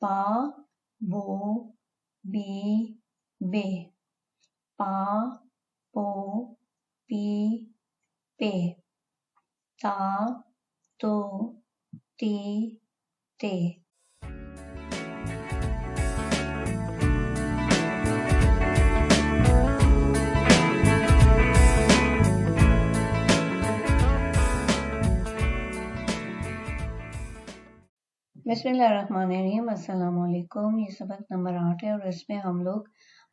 پا بو بی بے، پا پو پی پے، تا تو تی تے۔ بسم اللہ الرحمن الرحیم، السلام علیکم۔ یہ سبق نمبر 8 ہے اور اس میں ہم لوگ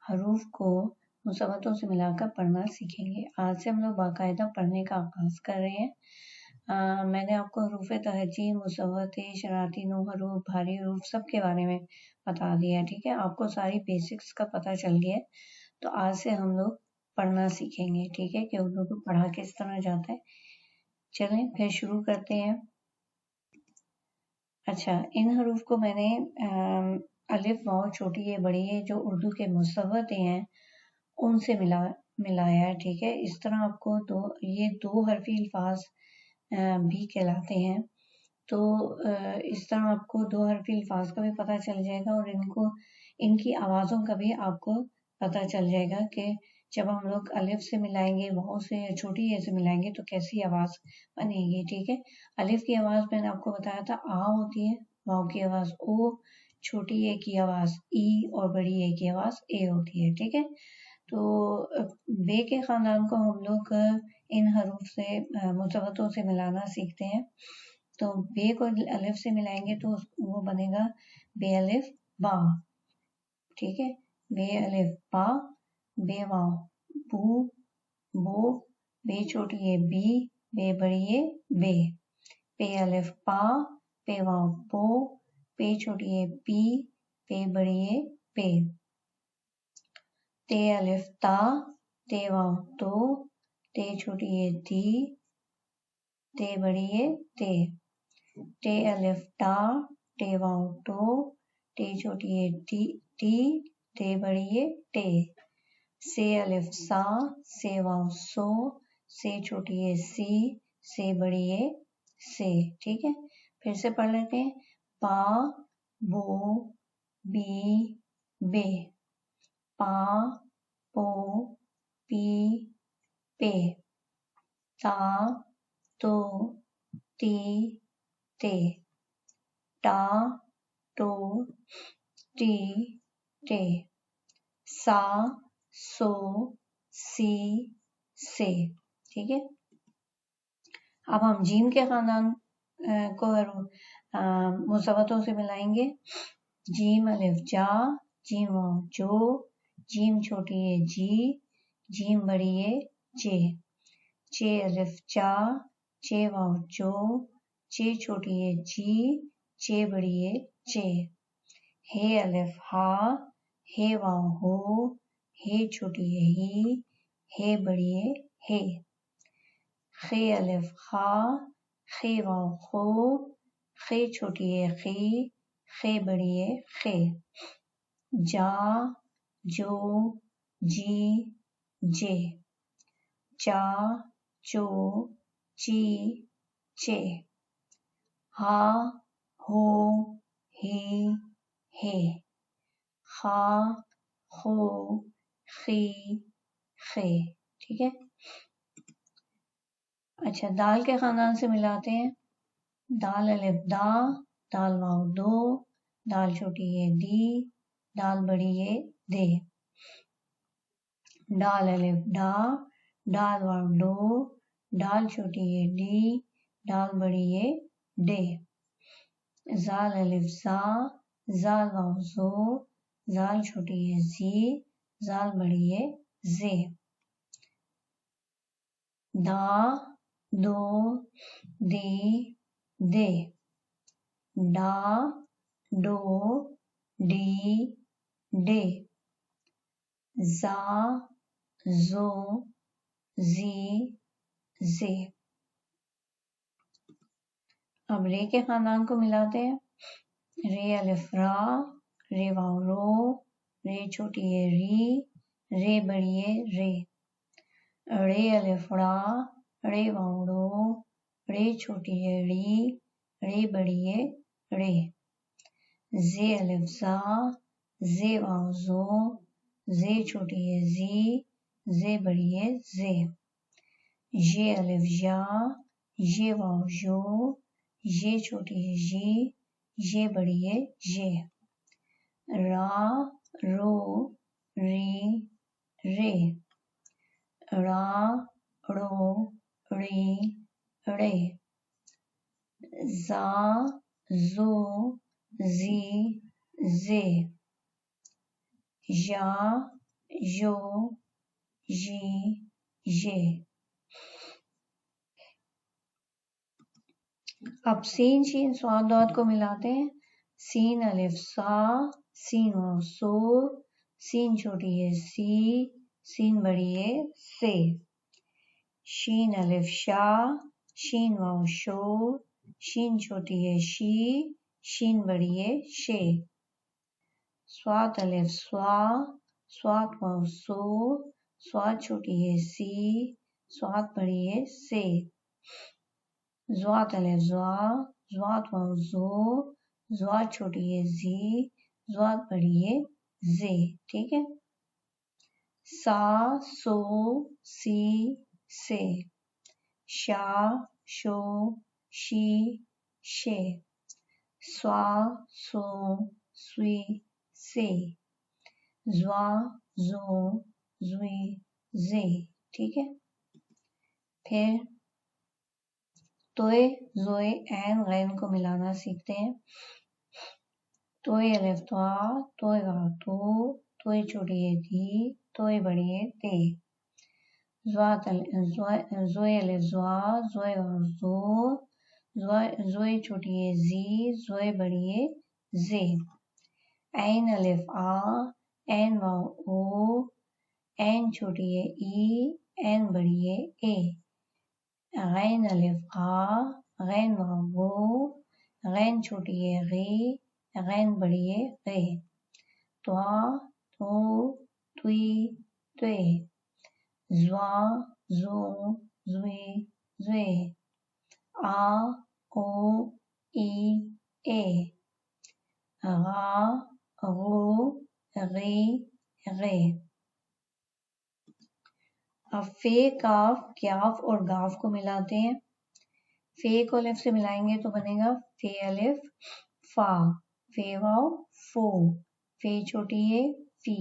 حروف کو مثبتوں سے ملا کر پڑھنا سیکھیں گے۔ آج سے ہم لوگ باقاعدہ پڑھنے کا آغاز کر رہے ہیں۔ میں نے آپ کو حروف تہجی، مثبت، شرارتی نو حروف، بھاری حروف سب کے بارے میں بتا دیا ہے، ٹھیک ہے۔ آپ کو ساری بیسکس کا پتہ چل گیا ہے، تو آج سے ہم لوگ پڑھنا سیکھیں گے، ٹھیک ہے، کہ اردو کو پڑھا کس طرح جاتا ہے۔ چلیں پھر شروع کرتے ہیں۔ اچھا، ان حروف کو میں نے الف، واو، چھوٹی ہے، بڑی ہے، جو اردو کے مثبت ہیں ان سے ملایا ہے، ٹھیک ہے۔ اس طرح آپ کو یہ دو حرفی الفاظ بھی کہلاتے ہیں، تو اس طرح آپ کو دو حرفی الفاظ کا بھی پتہ چل جائے گا اور ان کی آوازوں کا بھی آپ کو پتہ چل جائے گا کہ جب ہم لوگ الف سے ملائیں گے، واو سے یا چھوٹی اے سے ملائیں گے تو کیسی آواز بنے گی، ٹھیک ہے۔ الف کی آواز میں نے آپ کو بتایا تھا آ ہوتی ہے، واو کی آواز او، چھوٹی اے کی آواز ای اور بڑی اے کی آواز اے ہوتی ہے، ٹھیک ہے۔ تو بے کے خاندان کو ہم لوگ ان حروف سے مثبتوں سے ملانا سیکھتے ہیں۔ تو بے کو الف سے ملائیں گے تو وہ بنے گا بے الف با، ٹھیک ہے۔ بے الف با، بے واو بو، بو، بے چھوٹی ہے بی، بے بڑی ہے بے، پے الف پا، پے واو پو، پے چھوٹی ہے پی، پے بڑی ہے پے، تے الف تا، تے واو تو، تے چھوٹی ہے تی، تے بڑی ہے تے، ٹے الف ٹا، ٹے واو ٹو، ٹے چھوٹی ہے ٹی، تے بڑی ہے ٹے، سے الف سا، سے واو سو، سے چھوٹی ہے سی، سے بڑی ہے سے، ٹھیک ہے۔ پھر سے پڑھ لیتے ہیں۔ پا بو بی بے، پا پو پی پے، تا تو تی تے، ٹا ٹو ٹی ٹے، سا سو سی سے، ٹھیک ہے۔ اب ہم جیم کے خاندان کو مثبتوں سے ملائیں گے۔ جیم الف جا، جیم واو جو، جیم چھوٹی ہے جی، جیم بڑی ہے جے، چے الف چا، چے واو چو، چے چھوٹی ہے جی، چے بڑی ہے چے، ہے الف ہا، ہے واو ہو، ہے چھوٹی ہے ہی، ہے بڑی ہے ہے، خے الف خا، خے واو خو، خے چھوٹی ہے خی، خے بڑی ہے خے، جا جو جی جے، چا چو چی چے، ہا ہو ہی ہے، خا خو خی خے، ٹھیک ہے۔ اچھا، دال کے خاندان سے ملاتے ہیں۔ دال الف دا، دال واو دو، دال چھوٹی ہے دی، دال بڑی ہے دے، ڈال الف ڈا، ڈال واو ڈو، ڈال چھوٹی ہے ڈی، ڈال بڑی ہے ڈے، زال الف زا، زال واو زو، زال چھوٹی ہے زی، زال بڑی ہے زے، دا دو دی دے، ڈا ڈو ڈی ڈے، زا زو زی زے۔ اب رے کے خاندان کو ملاتے ہیں۔ رے الف را، رے واو رو، رے چھوٹی ہے ری، رے بڑی ہے رے، رے الف را، رے واو رو، رے چھوٹی ہے ری، رے بڑی ہے رے، زے الف زا، زے واو زو، زے چھوٹی ہے زی، زے بڑی ہے زے، ژے الف ژا، ژے واو ژو، ژے چھوٹی ہے ژی، ژے بڑی ہے ژے، را رو، ری رے، را رو، ری رے، زا زو، زی زے، ژا ژو، ژی ژے۔ اب سین شین صاد ضاد کو ملاتے ہیں۔ سین الف سا، سین واو سو، سین چھوٹی ہے سی، سین بڑی ہے سے، شین الف شا، شین واو شو، شین چھوٹی ہے شی، شین بڑی ہے شے، صاد الف سوا، صاد واو سو، صاد چھوٹی ہے سی، صاد بڑی ہے سے، ضاد الف زوا، ضاد واو زو، ضاد چھوٹی ہے زی، ضاد بڑی ہے زے، ٹھیک ہے۔ سا سو، سی سے، شا شو، شی شے، سوا سو، سوی سے، زوا زو، زوی زے، ٹھیک ہے۔ پھر توئے زوئے عین غین کو ملانا سیکھتے ہیں۔ توئے الف توا، توئے واو تو، توئے چھوٹی ہے دی، توئے بڑی ہے تے، زوئے الف زوا، زوئے واو زو، زوئے چھوٹی ہے زی، زوئے بڑی ہے زے، عین الف آ، عین واو او، عین چھوٹی ہے ای، عین بڑی ہے اے، غین الف غا، غین واو غو، غین چھوٹی ہے غی، غین بڑی ہے غے، توا تو، توی توئے، زوا زو، زوی زوئے، آ او، ای اے، غا غو، غی غے۔ اب فے کاف کیاف اور گاف کو ملاتے ہیں۔ فے کو الف سے ملائیں گے تو بنے گا فے الف فا، فے واو فو، فے چھوٹی ہے فی،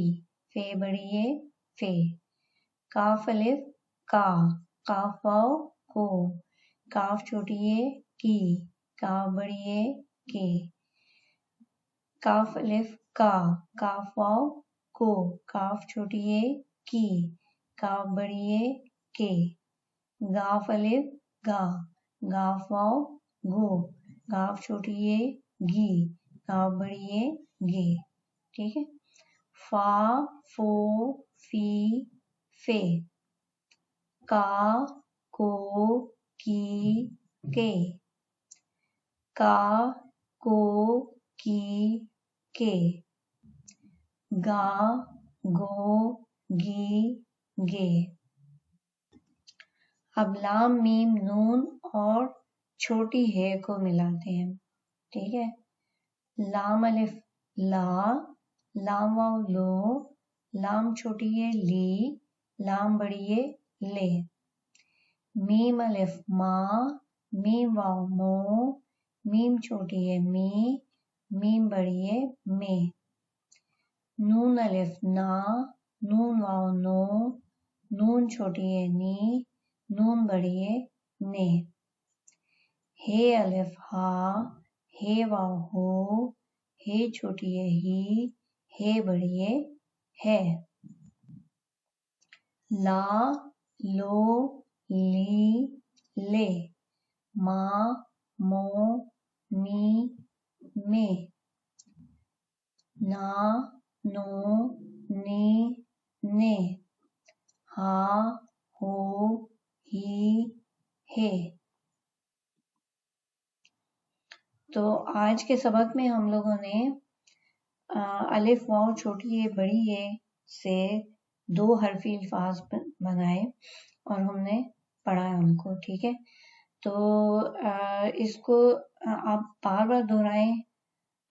فے بڑی ہے فے، کاف الف کا، کاف واو کو، کاف چھوٹی ہے کی، کاف بڑی ہے کے، کاف الف کا، کاف واو کو، کاف چھوٹی ہے کی، کاف بڑی ہے کے، گاف الف گا، گاف واو گو، گاف چھوٹی ہے گی، گاف بڑی ہے گے، ٹھیک ہے۔ فا فو، فی فے، کا کو، کی کے، کا کو، کی کے، گا گو، گی گے۔ اب لام میم نون اور چھوٹی ہے کو ملاتے ہیں، ٹھیک ہے۔ لام الف لا، لام واو لو، لام چھوٹی ہے لی، لام بڑی ہے لے، میم الف ما، میم واو مو، میم چھوٹی ہے می، میم بڑی ہے میں، نون الف نا، نون واو نو، نون چھوٹی ہے نی، نون بڑی ہے نے، ہے الف ہا، ہے واو ہو، ہے چھوٹی ہے ہی، ہے بڑی ہے، لا لو، لی لے، ما مو، می میں، نا نو، نی نے، ہا ہو، ہی ہے۔ تو آج کے سبق میں ہم لوگوں نے الف واو چھوٹی ہے بڑی ہے سے 2 حرفی الفاظ بنائے اور ہم نے پڑھا ان کو، ٹھیک ہے۔ تو اس کو آپ بار بار دہرائیں